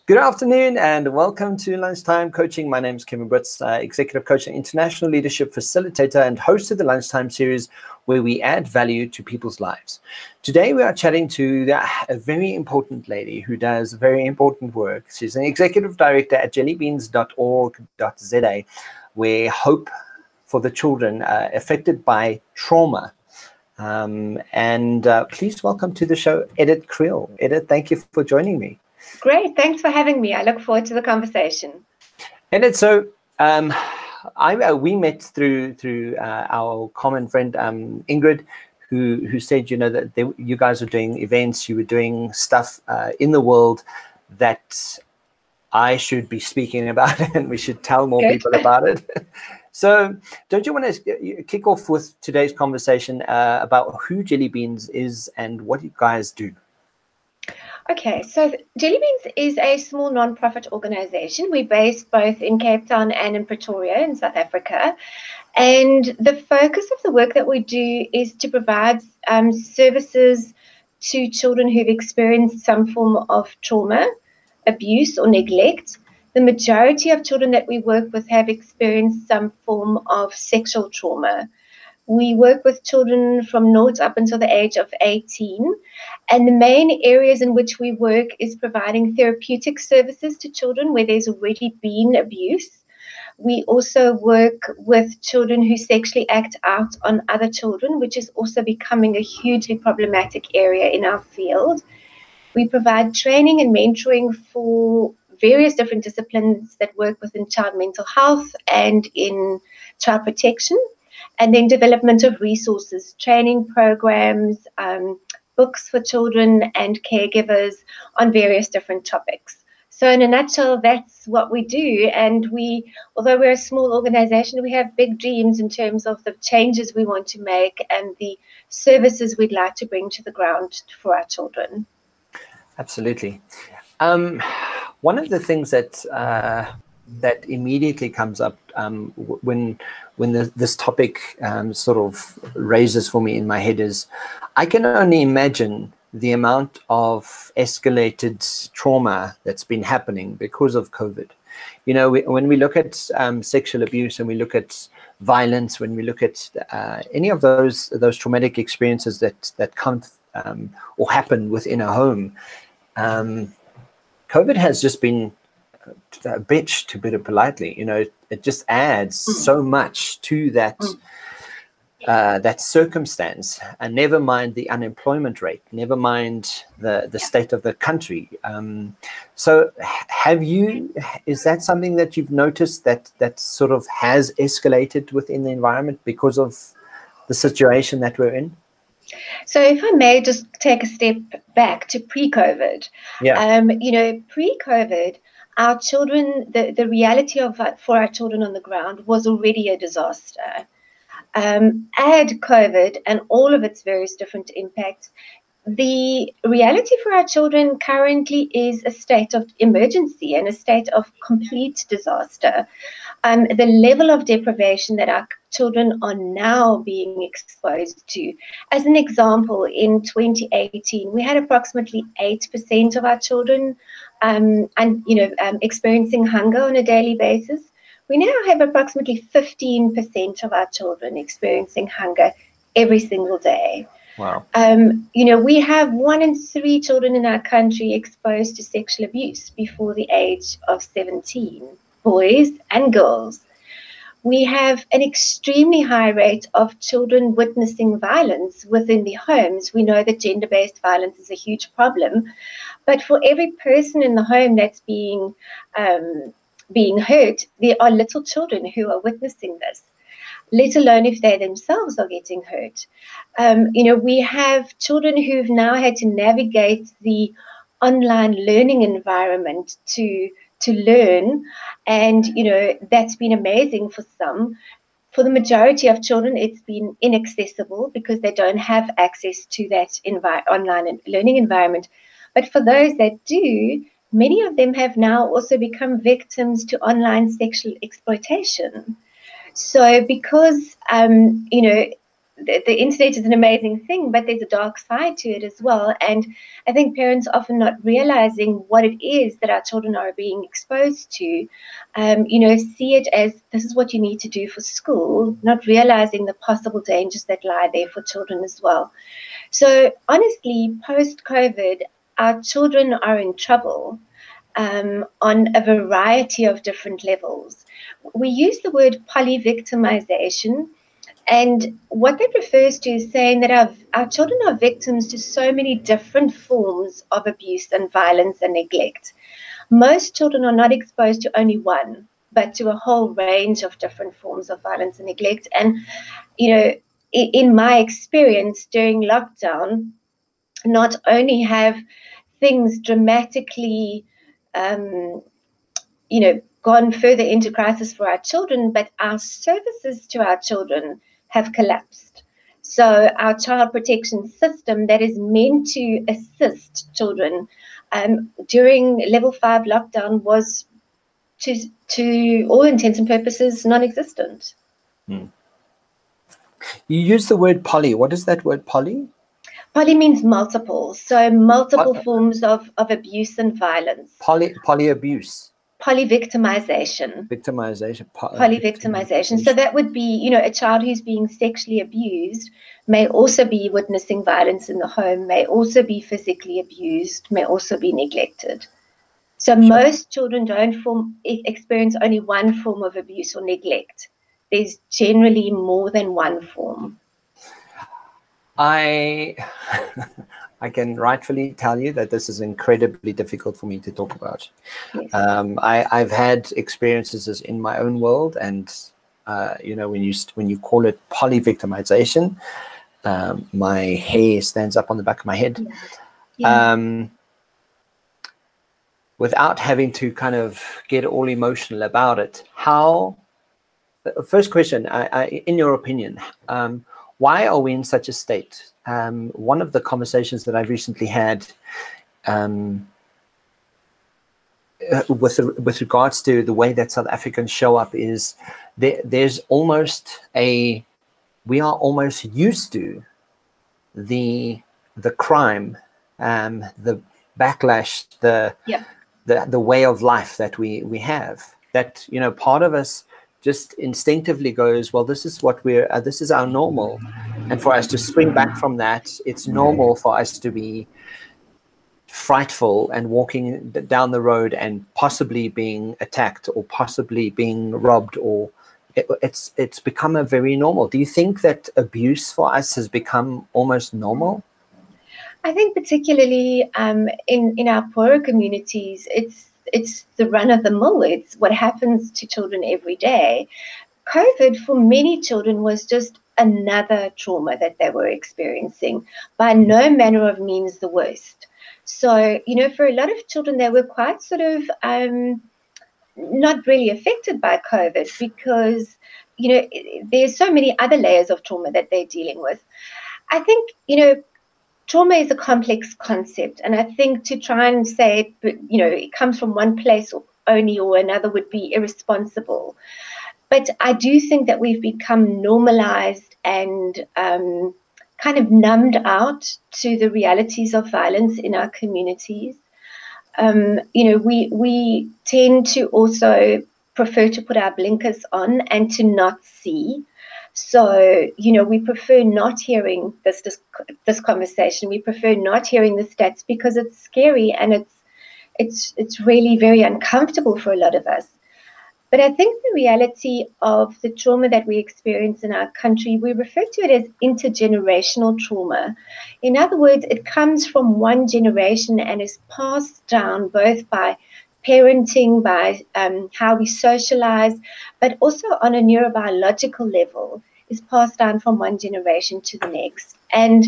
Good afternoon and welcome to Lunchtime Coaching. My name is Kevin Britz, Executive Coach and International Leadership Facilitator and host of the Lunchtime series where we add value to people's lives. Today we are chatting to a very important lady who does very important work. She's an Executive Director at JellyBeanz.org.za, where hope for the children affected by trauma. Please welcome to the show, Edith Kriel. Edith, thank you for joining me. Great, thanks for having me. I look forward to the conversation. And so we met through our common friend Ingrid, who said, you know, that you guys are doing events, you were doing stuff in the world that I should be speaking about, and we should tell more people about it. So don't you want to kick off with today's conversation about who JellyBeanz is and what you guys do? Okay, so JellyBeanz is a small non-profit organization. We're based both in Cape Town and in Pretoria in South Africa. And the focus of the work that we do is to provide services to children who've experienced some form of trauma, abuse, or neglect. The majority of children that we work with have experienced some form of sexual trauma. We work with children from 0 up until the age of 18. And the main areas in which we work is providing therapeutic services to children where there's already been abuse. We also work with children who sexually act out on other children, which is also becoming a hugely problematic area in our field. We provide training and mentoring for various different disciplines that work within child mental health and in child protection. And then development of resources, training programs, books for children and caregivers on various different topics. So in a nutshell, that's what we do. And although we're a small organization, we have big dreams in terms of the changes we want to make and the services we'd like to bring to the ground for our children. Absolutely. One of the things that immediately comes up when this topic sort of raises for me in my head is I can only imagine the amount of escalated trauma that's been happening because of COVID. You know, when we look at sexual abuse and we look at violence, when we look at any of those traumatic experiences that come or happen within a home, COVID has just been a bitch, to put it politely. You know, it just adds so much to that that circumstance, and never mind the unemployment rate, never mind the state of the country. So is that something that you've noticed that sort of has escalated within the environment because of the situation that we're in? So if I may just take a step back to pre-COVID. You know, pre-COVID, our children, the reality for our children on the ground was already a disaster. Add COVID and all of its various different impacts, the reality for our children currently is a state of emergency and a state of complete disaster. The level of deprivation that our children are now being exposed to. As an example, in 2018, we had approximately 8% of our children experiencing hunger on a daily basis. We now have approximately 15% of our children experiencing hunger every single day. Wow. You know, we have 1 in 3 children in our country exposed to sexual abuse before the age of 17, boys and girls. We have an extremely high rate of children witnessing violence within the homes. We know that gender-based violence is a huge problem, but for every person in the home that's being hurt, there are little children who are witnessing this, let alone if they themselves are getting hurt. You know, we have children who've now had to navigate the online learning environment to learn, and you know, that's been amazing for some. For the majority of children, it's been inaccessible because they don't have access to that online learning environment. But for those that do, many of them have now also become victims to online sexual exploitation. So because, you know, the internet is an amazing thing, but there's a dark side to it as well. And I think parents often not realizing what it is that our children are being exposed to, see it as this is what you need to do for school, not realizing the possible dangers that lie there for children as well. So honestly, post-COVID, our children are in trouble on a variety of different levels. We use the word polyvictimization. And what that refers to is saying that our children are victims to so many different forms of abuse and violence and neglect. Most children are not exposed to only one, but to a whole range of different forms of violence and neglect. And, in my experience during lockdown, not only have things dramatically gone further into crisis for our children, but our services to our children have collapsed. So our child protection system that is meant to assist children during level 5 lockdown was, to all intents and purposes, non-existent. You use the word poly. What is that word poly? Poly means multiple. So multiple forms of abuse and violence. Poly abuse. Polyvictimization. Polyvictimization. So that would be, a child who's being sexually abused may also be witnessing violence in the home, may also be physically abused, may also be neglected. So most children don't experience only one form of abuse or neglect. There's generally more than one form. I can rightfully tell you that this is incredibly difficult for me to talk about. Yes. I've had experiences in my own world, and when you call it polyvictimization, my hair stands up on the back of my head. Yeah. Without having to kind of get all emotional about it, first question, in your opinion, why are we in such a state? One of the conversations that I've recently had with regards to the way that South Africans show up is there's almost we are almost used to the crime, the backlash, the way of life that we have. That part of us just instinctively goes, well, this is what this is our normal. And for us to spring back from that, it's normal for us to be frightful and walking down the road and possibly being attacked or possibly being robbed, or it's become a very normal. Do you think that abuse for us has become almost normal? I think particularly in our poorer communities, it's the run of the mill. It's what happens to children every day. COVID for many children was just another trauma that they were experiencing, by no manner of means the worst. So, for a lot of children, they were quite sort of not really affected by COVID because, there's so many other layers of trauma that they're dealing with. I think, trauma is a complex concept, and I think to try and say, it comes from one place only or another would be irresponsible. But I do think that we've become normalized and kind of numbed out to the realities of violence in our communities. We tend to also prefer to put our blinkers on and to not see. So, we prefer not hearing this conversation. We prefer not hearing the stats because it's scary and it's really very uncomfortable for a lot of us. But I think the reality of the trauma that we experience in our country, we refer to it as intergenerational trauma. In other words, it comes from one generation and is passed down both by parenting, by how we socialize, but also on a neurobiological level is passed down from one generation to the next. And,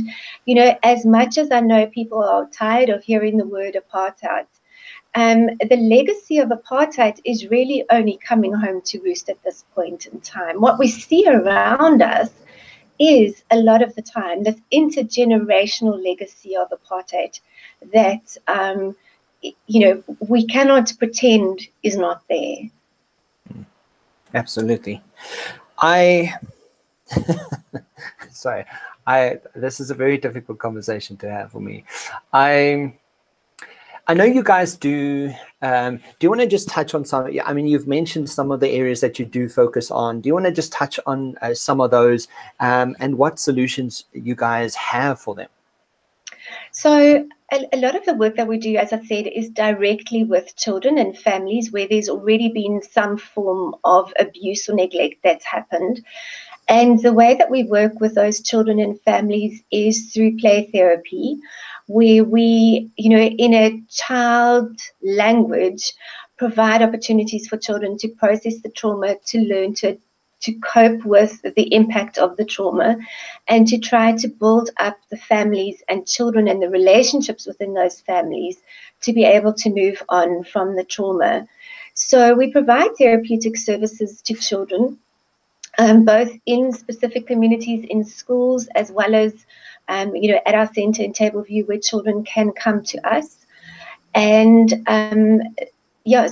as much as I know people are tired of hearing the word apartheid, the legacy of apartheid is really only coming home to roost at this point in time. What we see around us is a lot of the time this intergenerational legacy of apartheid that, we cannot pretend is not there. Absolutely. Sorry, this is a very difficult conversation to have for me. I know you guys do. Do you want to just touch on some? I mean, you've mentioned some of the areas that you do focus on. Do you want to just touch on some of those and what solutions you guys have for them? So a lot of the work that we do, as I said, is directly with children and families where there's already been some form of abuse or neglect that's happened. And the way that we work with those children and families is through play therapy, where we, in a child language, provide opportunities for children to process the trauma, to learn to cope with the impact of the trauma, and to try to build up the families and children and the relationships within those families to be able to move on from the trauma. So we provide therapeutic services to children, both in specific communities, in schools, as well as, at our centre in Tableview, where children can come to us. And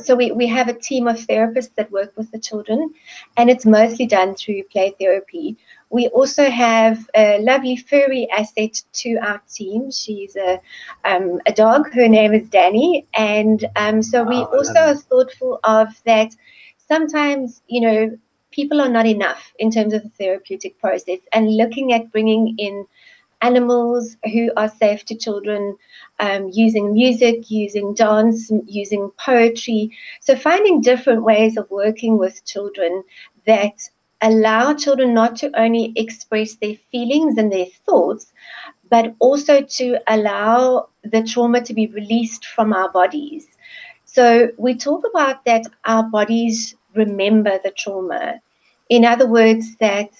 so we have a team of therapists that work with the children, and it's mostly done through play therapy. We also have a lovely furry asset to our team. She's a dog. Her name is Danny. And so we also are thoughtful of that. Sometimes, people are not enough in terms of the therapeutic process, and looking at bringing in animals who are safe to children, using music, using dance, using poetry. So finding different ways of working with children that allow children not to only express their feelings and their thoughts, but also to allow the trauma to be released from our bodies. So we talk about that our bodies remember the trauma. In other words, that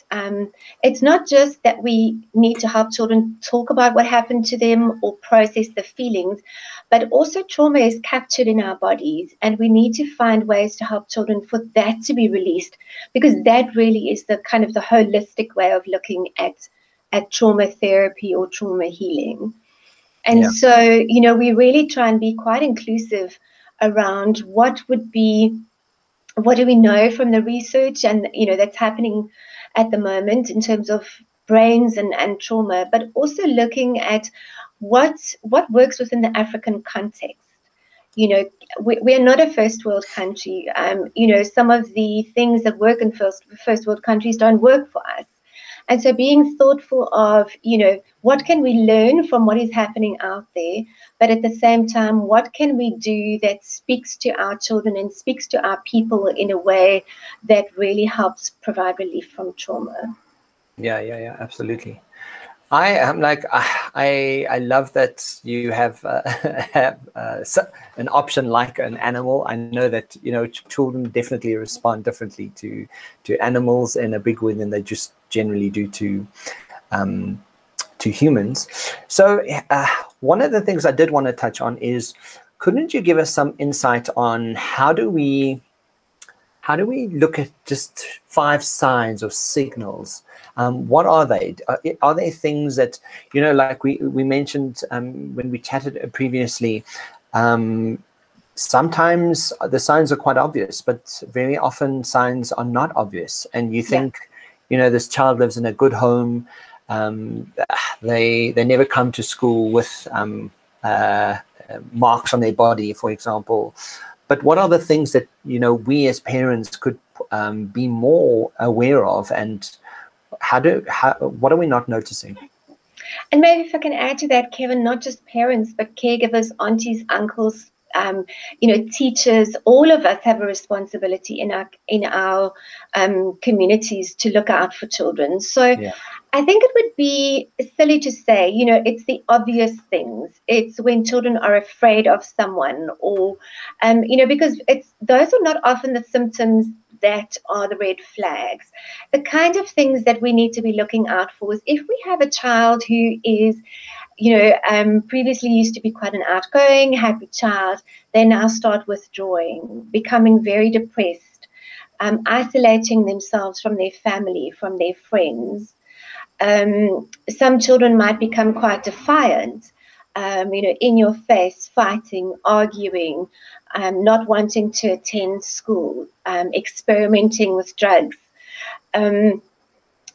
it's not just that we need to help children talk about what happened to them or process the feelings, but also trauma is captured in our bodies, and we need to find ways to help children for that to be released, because that really is the kind of the holistic way of looking at trauma therapy or trauma healing. And so, we really try and be quite inclusive around what do we know from the research and that's happening at the moment in terms of brains and trauma, but also looking at what works within the African context. We are not a first world country. Some of the things that work in first world countries don't work for us. And so being thoughtful of, what can we learn from what is happening out there, but at the same time, what can we do that speaks to our children and speaks to our people in a way that really helps provide relief from trauma? Yeah, absolutely. I am I love that you have, an option like an animal. I know that children definitely respond differently to animals in a big way than they just generally do to humans. So one of the things I did want to touch on is, couldn't you give us some insight on how do we look at just 5 signs or signals? What are they? Are they things that, like we mentioned when we chatted previously, sometimes the signs are quite obvious, but very often signs are not obvious. And you think, this child lives in a good home. They never come to school with marks on their body, for example. But what are the things that we as parents could be more aware of, and what are we not noticing? And maybe if I can add to that, Kevin, not just parents, but caregivers, aunties, uncles, teachers, all of us have a responsibility in our communities to look out for children. So I think it would be silly to say, it's the obvious things. It's when children are afraid of someone, or, because those are not often the symptoms that are the red flags. The kind of things that we need to be looking out for is if we have a child who is, previously used to be quite an outgoing, happy child, they now start withdrawing, becoming very depressed, isolating themselves from their family, from their friends. Some children might become quite defiant, in your face, fighting, arguing, not wanting to attend school, experimenting with drugs.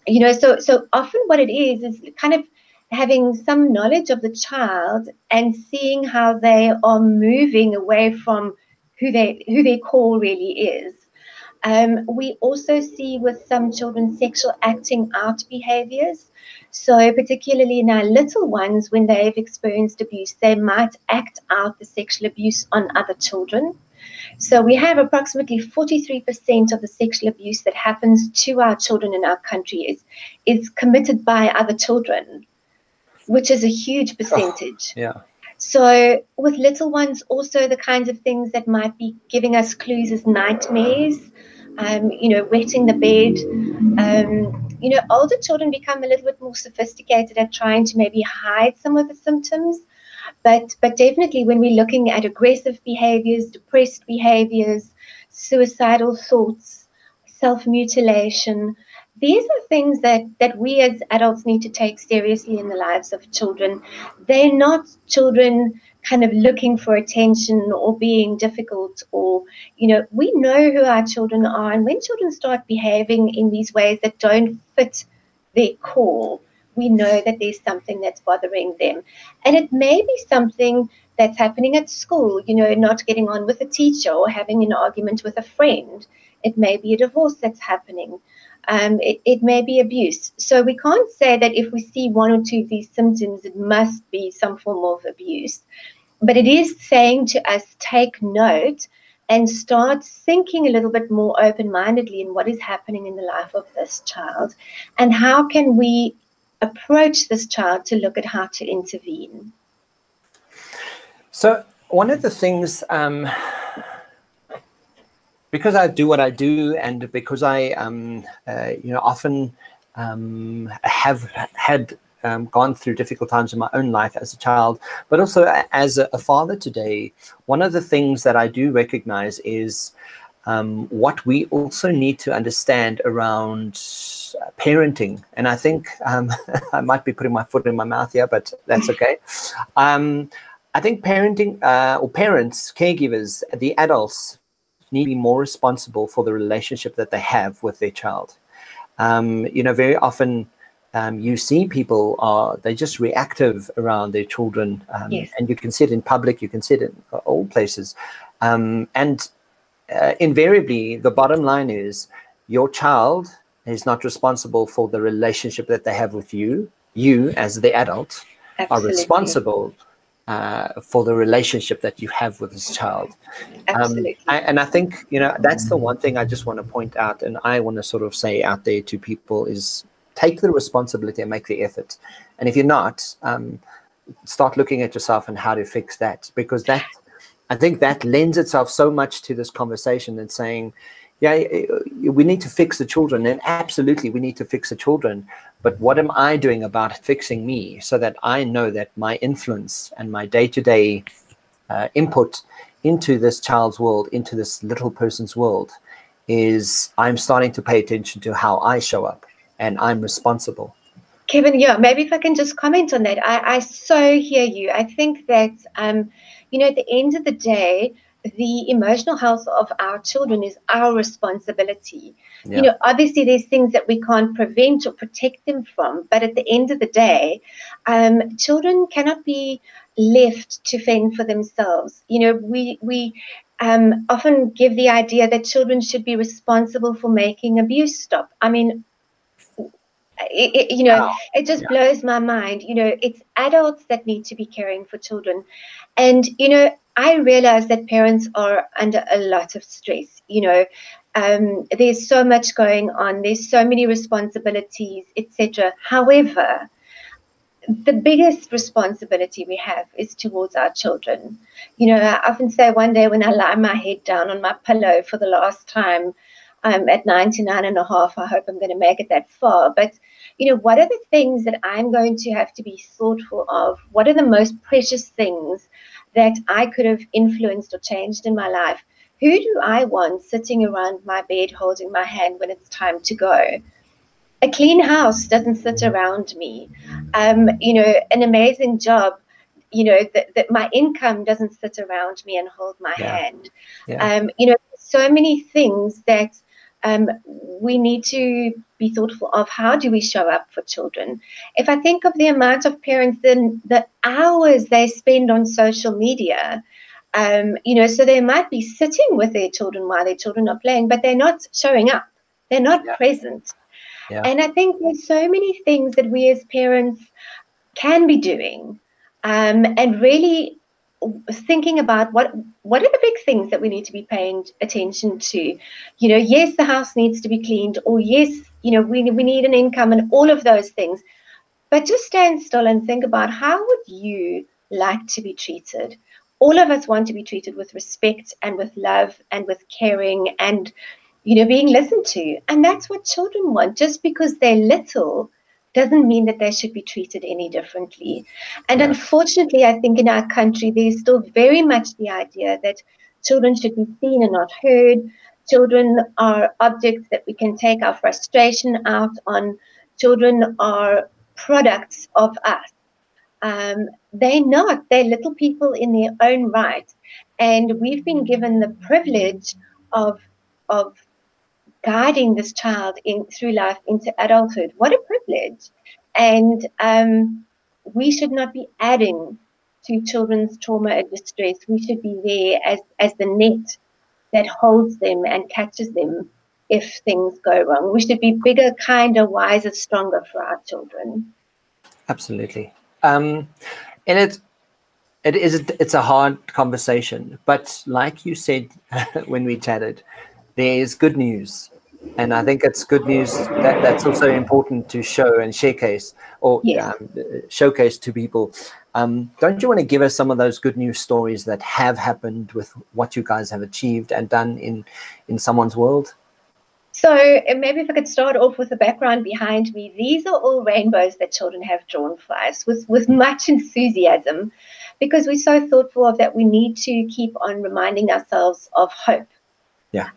So often what it is kind of having some knowledge of the child and seeing how they are moving away from who their core really is. We also see with some children sexual acting out behaviors. So particularly in our little ones, when they've experienced abuse, they might act out the sexual abuse on other children. So we have approximately 43% of the sexual abuse that happens to our children in our country is committed by other children, which is a huge percentage. Oh, yeah. So with little ones, also the kinds of things that might be giving us clues as nightmares, wetting the bed. Older children become a little bit more sophisticated at trying to maybe hide some of the symptoms. But definitely when we're looking at aggressive behaviors, depressed behaviors, suicidal thoughts, self-mutilation, these are things that we as adults need to take seriously in the lives of children. They're not children kind of looking for attention or being difficult, or, we know who our children are. And when children start behaving in these ways that don't fit their core, we know that there's something that's bothering them. And it may be something that's happening at school, not getting on with a teacher or having an argument with a friend. It may be a divorce that's happening. It may be abuse. So we can't say that if we see one or two of these symptoms, it must be some form of abuse. But it is saying to us, take note and start thinking a little bit more open-mindedly in what is happening in the life of this child, and how can we approach this child to look at how to intervene. So one of the things, because I do what I do, and because I, often have had gone through difficult times in my own life as a child, but also as a father today, one of the things that I do recognize is what we also need to understand around parenting. And I think I might be putting my foot in my mouth here, but that's okay. I think parenting or parents, caregivers, the adults need to be more responsible for the relationship that they have with their child. Very often you see people they're just reactive around their children, Yes. and you can see it in public, you can see it in all places. Invariably, the bottom line is your child is not responsible for the relationship that they have with you. You, as the adult, Absolutely. are responsible for the relationship that you have with this child. Absolutely. And I think, that's the one thing I just want to point out, and I want to sort of say out there to people is take the responsibility and make the effort. And if you're not, start looking at yourself and how to fix that, because I think that lends itself so much to this conversation and saying, yeah, we need to fix the children, and absolutely we need to fix the children. But what am I doing about fixing me, so that I know that my influence and my day-to-day input into this child's world, into this little person's world, is I'm starting to pay attention to how I show up, and I'm responsible. Kevin, yeah, maybe if I can just comment on that. I so hear you. I think that, at the end of the day, the emotional health of our children is our responsibility. Yeah. Obviously there's things that we can't prevent or protect them from, but at the end of the day, children cannot be left to fend for themselves. We often give the idea that children should be responsible for making abuse stop. I mean, it just blows my mind. It's adults that need to be caring for children. And, I realize that parents are under a lot of stress. There's so much going on. There's so many responsibilities, etc. However, the biggest responsibility we have is towards our children. I often say one day when I lie my head down on my pillow for the last time, I'm at 99 and a half. I hope I'm going to make it that far. But, what are the things that I'm going to have to be thoughtful of? What are the most precious things that I could have influenced or changed in my life? Who do I want sitting around my bed holding my hand when it's time to go? A clean house doesn't sit around me. An amazing job, that my income doesn't sit around me and hold my hand. Yeah. So many things that we need to be thoughtful of how do we show up for children. If I think of the amount of parents, then the hours they spend on social media, so they might be sitting with their children while their children are playing, but they're not showing up. They're not present. Yeah. And I think there's so many things that we as parents can be doing, and really thinking about what are the big things that we need to be paying attention to. Yes, the house needs to be cleaned, or yes, we need an income and all of those things. But just stand still and think about, how would you like to be treated? All of us want to be treated with respect and with love and with caring and, being listened to. And that's what children want. Just because they're little doesn't mean that they should be treated any differently. And unfortunately, I think in our country, there's still very much the idea that children should be seen and not heard. Children are objects that we can take our frustration out on. Children are products of us. They're not. They're little people in their own right. And we've been given the privilege of guiding this child through life into adulthood. What a privilege. And we should not be adding to children's trauma and distress. We should be there as the net that holds them and catches them if things go wrong. We should be bigger, kinder, wiser, stronger for our children. Absolutely. And it's a hard conversation, but like you said when we chatted, there's good news. And I think it's good news that's also important to show and showcase, or showcase to people. Don't you want to give us some of those good news stories that have happened with what you guys have achieved and done in someone's world? So maybe if I could start off with the background behind me. These are all rainbows that children have drawn for us with much enthusiasm, because we're so thoughtful of that. We need to keep on reminding ourselves of hope. Yeah.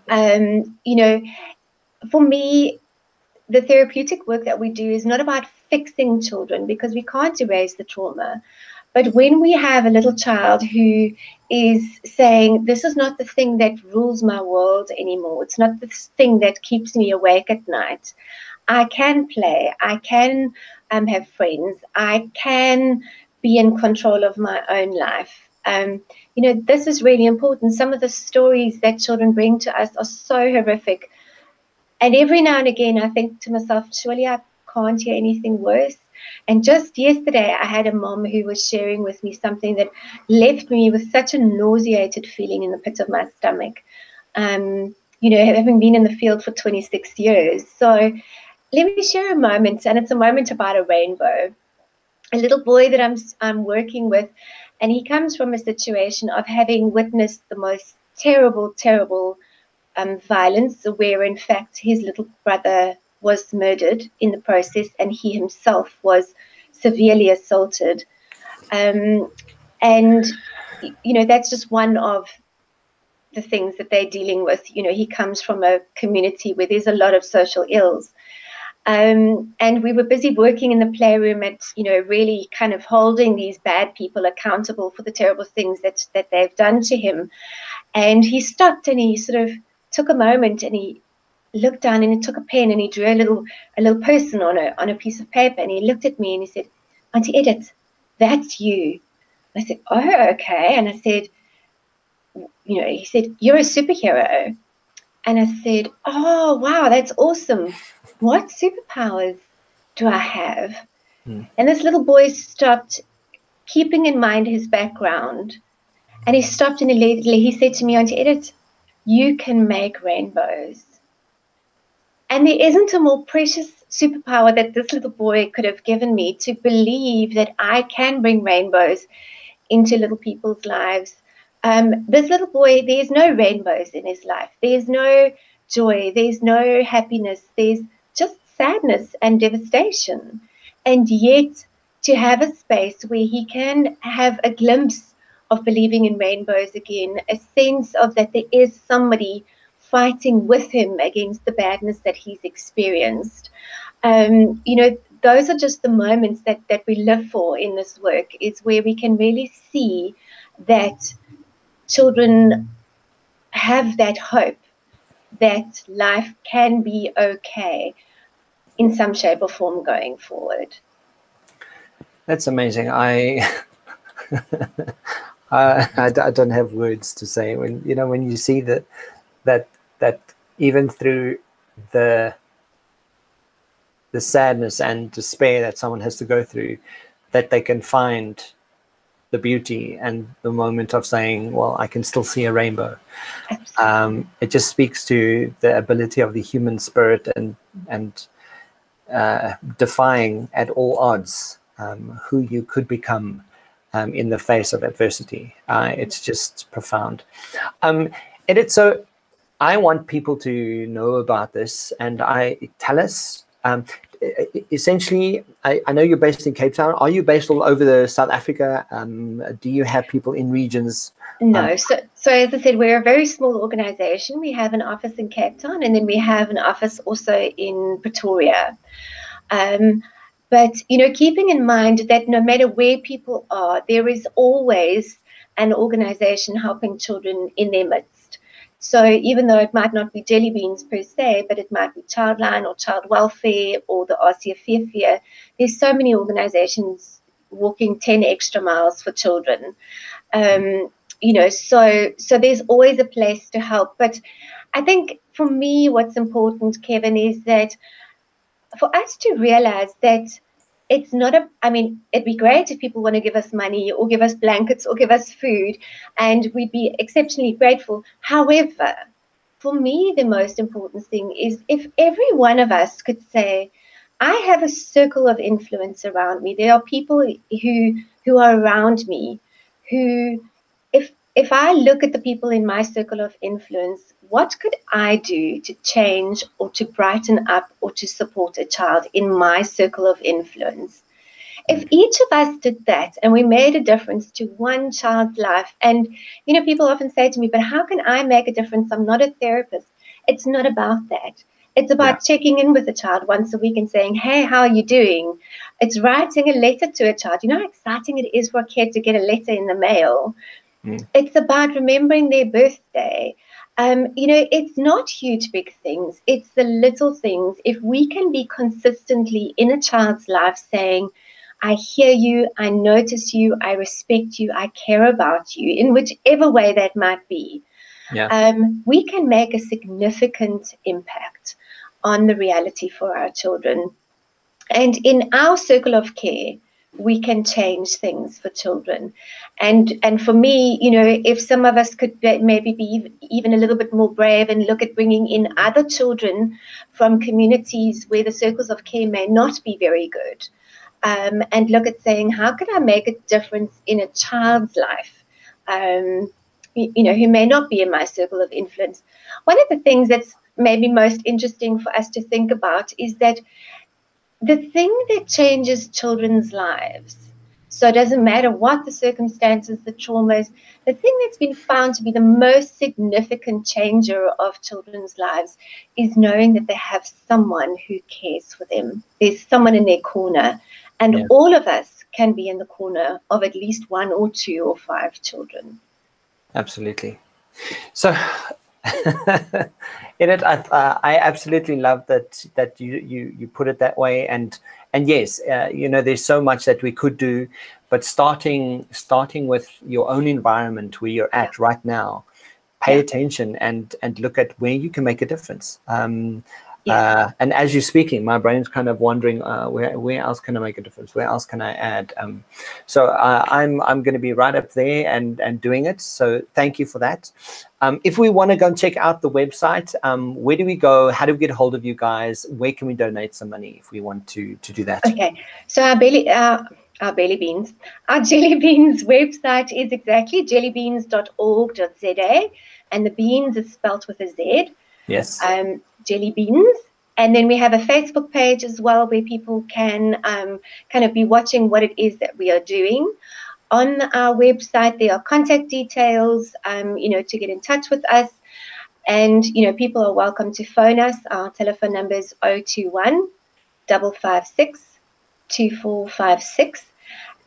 For me, the therapeutic work that we do is not about fixing children, because we can't erase the trauma. But when we have a little child who is saying, this is not the thing that rules my world anymore, it's not the thing that keeps me awake at night, I can play, I can have friends, I can be in control of my own life. This is really important. Some of the stories that children bring to us are so horrific. And every now and again, I think to myself, surely I can't hear anything worse. And just yesterday, I had a mom who was sharing with me something that left me with such a nauseated feeling in the pit of my stomach, having been in the field for 26 years. So let me share a moment, and it's a moment about a rainbow. A little boy that I'm working with, and he comes from a situation of having witnessed the most terrible violence, where in fact his little brother was murdered in the process, and he himself was severely assaulted. And that's just one of the things that they're dealing with. He comes from a community where there's a lot of social ills. And we were busy working in the playroom at, really kind of holding these bad people accountable for the terrible things that they've done to him. And he stopped and he sort of took a moment and he looked down and he took a pen and he drew a little person on a piece of paper, and he looked at me and he said, "Auntie Edith, that's you." I said, "Oh, okay." And I said, he said, "You're a superhero." And I said, "Oh, wow, that's awesome. What superpowers do I have?" And this little boy stopped, keeping in mind his background, and he stopped and he said to me, "Auntie Edith, you can make rainbows." And there isn't a more precious superpower that this little boy could have given me, to believe that I can bring rainbows into little people's lives. This little boy, there's no rainbows in his life. There's no joy. There's no happiness. There's just sadness and devastation. And yet, to have a space where he can have a glimpse of believing in rainbows again, a sense of that there is somebody fighting with him against the badness that he's experienced. Those are just the moments that we live for in this work, is where we can really see that children have that hope that life can be okay in some shape or form going forward. That's amazing. I don't have words to say when you see that even through the sadness and despair that someone has to go through, that they can find the beauty and the moment of saying, well, I can still see a rainbow. It just speaks to the ability of the human spirit and defying at all odds who you could become in the face of adversity. It's just profound. Edith, so I want people to know about this, and tell us. Essentially, I know you're based in Cape Town. Are you based all over South Africa? Do you have people in regions? No. So as I said, we're a very small organization. We have an office in Cape Town, and then we have an office also in Pretoria. But, keeping in mind that no matter where people are, there is always an organization helping children in their midst. So even though it might not be JellyBeanz per se, but it might be Childline or Child Welfare or the RCFF here, there's so many organizations walking 10 extra miles for children. So there's always a place to help. But I think for me, what's important, Kevin, is that for us to realize that it's not it'd be great if people want to give us money or give us blankets or give us food, and we'd be exceptionally grateful. However, for me, the most important thing is if every one of us could say, I have a circle of influence around me. There are people who are around me who, if I look at the people in my circle of influence, what could I do to change or to brighten up or to support a child in my circle of influence? If each of us did that and we made a difference to one child's life, and people often say to me, but how can I make a difference? I'm not a therapist. It's not about that. It's about checking in with a child once a week and saying, hey, how are you doing? It's writing a letter to a child. You know how exciting it is for a kid to get a letter in the mail? It's about remembering their birthday. It's not huge, big things. It's the little things. If we can be consistently in a child's life saying, I hear you, I notice you, I respect you, I care about you, in whichever way that might be, we can make a significant impact on the reality for our children. And in our circle of care, we can change things for children. And for me, if some of us could maybe be even a little bit more brave and look at bringing in other children from communities where the circles of care may not be very good, and look at saying, how can I make a difference in a child's life, who may not be in my circle of influence? One of the things that's maybe most interesting for us to think about is that the thing that changes children's lives, so it doesn't matter what the circumstances, the traumas, the thing that's been found to be the most significant changer of children's lives is knowing that they have someone who cares for them. There's someone in their corner, and all of us can be in the corner of at least one or two or five children. Absolutely. So Edith, I absolutely love that you put it that way, and yes, there's so much that we could do, but starting with your own environment where you're at right now, pay attention and look at where you can make a difference. And as you're speaking, my brain's kind of wondering, where else can I make a difference? Where else can I add? So I'm going to be right up there and doing it. So thank you for that. If we want to go and check out the website, where do we go? How do we get a hold of you guys? Where can we donate some money if we want to do that? Okay, so our JellyBeanz website is exactly jellybeanz.org.za, and the beans is spelt with a Z. Yes. JellyBeanz. And then we have a Facebook page as well where people can kind of be watching what it is that we are doing. On our website, there are contact details, to get in touch with us. And, people are welcome to phone us. Our telephone number is 021 556 2456.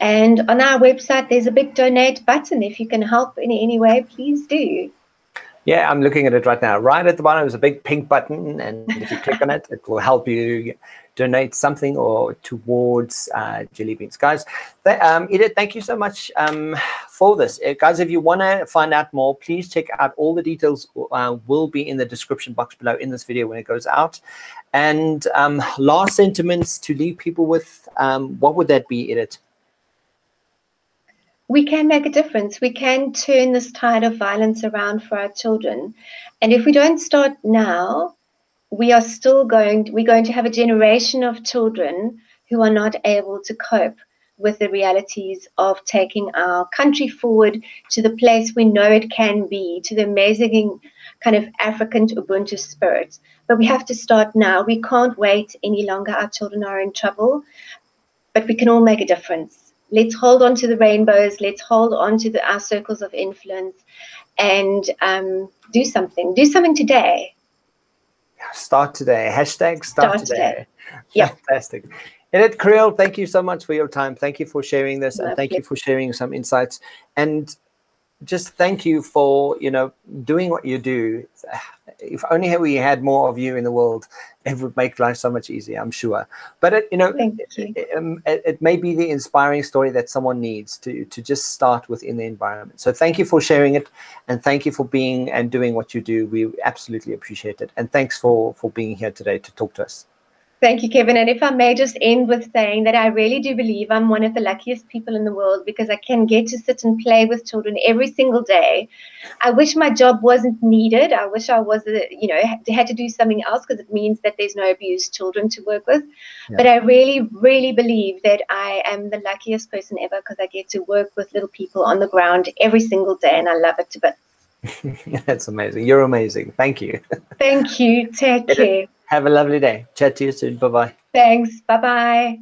And on our website, there's a big donate button. If you can help in any way, please do. Yeah, I'm looking at it right now. Right at the bottom is a big pink button, and if you click on it, it will help you donate something or towards JellyBeanz. Guys, Edith, thank you so much for this. Guys, if you want to find out more, please check out all the details will be in the description box below in this video when it goes out. And last sentiments to leave people with, what would that be, Edith? We can make a difference. We can turn this tide of violence around for our children. And if we don't start now, we're going to have a generation of children who are not able to cope with the realities of taking our country forward to the place we know it can be, to the amazing kind of African Ubuntu spirit. But we have to start now. We can't wait any longer. Our children are in trouble, but we can all make a difference. Let's hold on to the rainbows. Let's hold on to our circles of influence and do something. Do something today. Start today. Hashtag start today. Yep. Fantastic. Edith Kriel, thank you so much for your time. Thank you for sharing this, and thank you for sharing some insights. And just thank you for, doing what you do. If only we had more of you in the world, it would make life so much easier, I'm sure. But it may be the inspiring story that someone needs to just start within the environment. So thank you for sharing it, and thank you for being and doing what you do. We absolutely appreciate it. And thanks for being here today to talk to us. Thank you, Kevin. And if I may just end with saying that I really do believe I'm one of the luckiest people in the world, because I can get to sit and play with children every single day. I wish my job wasn't needed. I wish I was, had to do something else, because it means that there's no abused children to work with. Yeah. But I really, really believe that I am the luckiest person ever, because I get to work with little people on the ground every single day, and I love it to bits. That's amazing. You're amazing. Thank you. Thank you. Take care. Have a lovely day. Chat to you soon. Bye-bye. Thanks. Bye-bye.